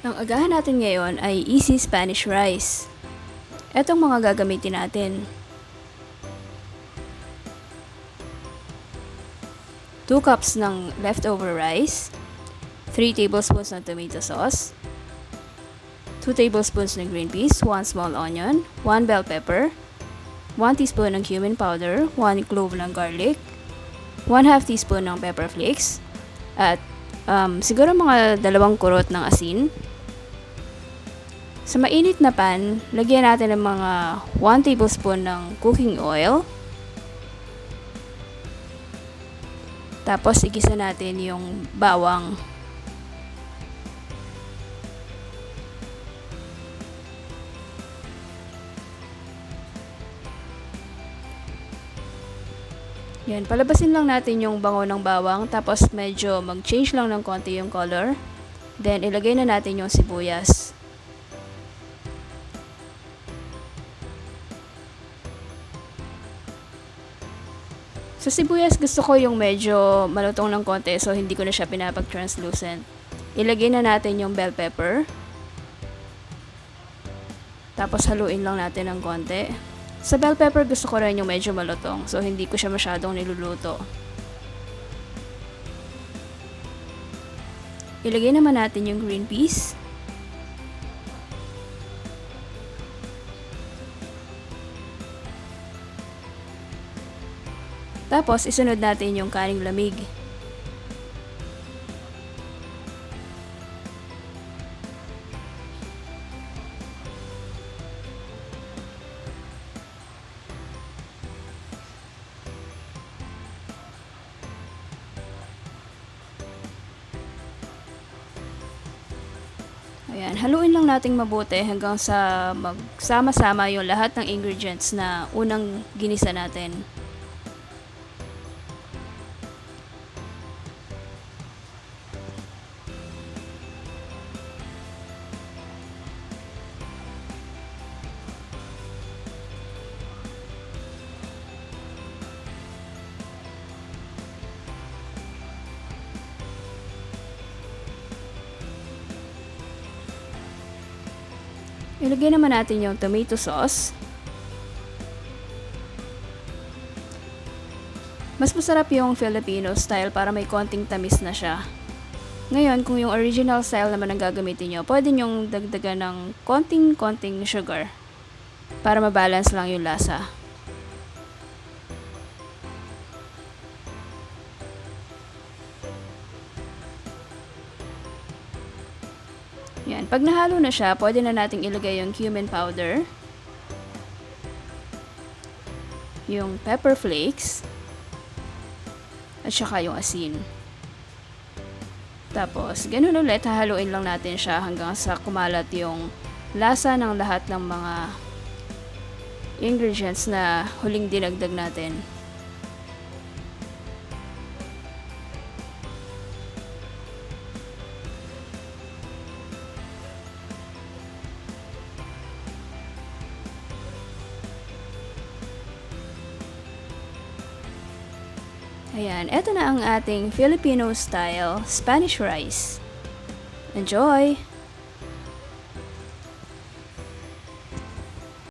Ang agahan natin ngayon ay easy Spanish rice. Etong mga gagamitin natin. 2 cups ng leftover rice, 3 tablespoons ng tomato sauce, 2 tablespoons ng green peas, 1 small onion, 1 bell pepper, 1 teaspoon ng cumin powder, 1 clove ng garlic, 1/2 teaspoon ng pepper flakes, at siguro mga 2 kurot ng asin. Sa mainit na pan, lagyan natin ng mga 1 tablespoon ng cooking oil. Tapos igisa natin yung bawang. Yan, palabasin lang natin yung bango ng bawang, tapos medyo mag-change lang ng konti yung color. Then ilagay na natin yung sibuyas. Sa sibuyas, gusto ko yung medyo malutong ng konti, so hindi ko na siya pinapag-translucent. Ilagay na natin yung bell pepper. Tapos haluin lang natin ng konti. Sa bell pepper, gusto ko rin yung medyo malutong, so hindi ko siya masyadong niluluto. Ilagay naman natin yung green peas. Tapos, isunod natin yung kaning lamig. Ayan, haluin lang nating mabuti hanggang sa magsama-sama yung lahat ng ingredients na unang ginisa natin. Ilagay naman natin yung tomato sauce. Mas masarap yung Filipino style para may konting tamis na siya. Ngayon, kung yung original style naman ang gagamitin nyo, pwede nyong dagdagan ng konting sugar para mabalance lang yung lasa. Yan. Pag nahalo na siya, pwede na nating ilagay yung cumin powder, yung pepper flakes, at saka yung asin. Tapos, ganun ulit, hahaluin lang natin siya hanggang sa kumalat yung lasa ng lahat ng mga ingredients na huling dinagdag natin. Ayan, eto na ang ating Filipino style Spanish rice. Enjoy!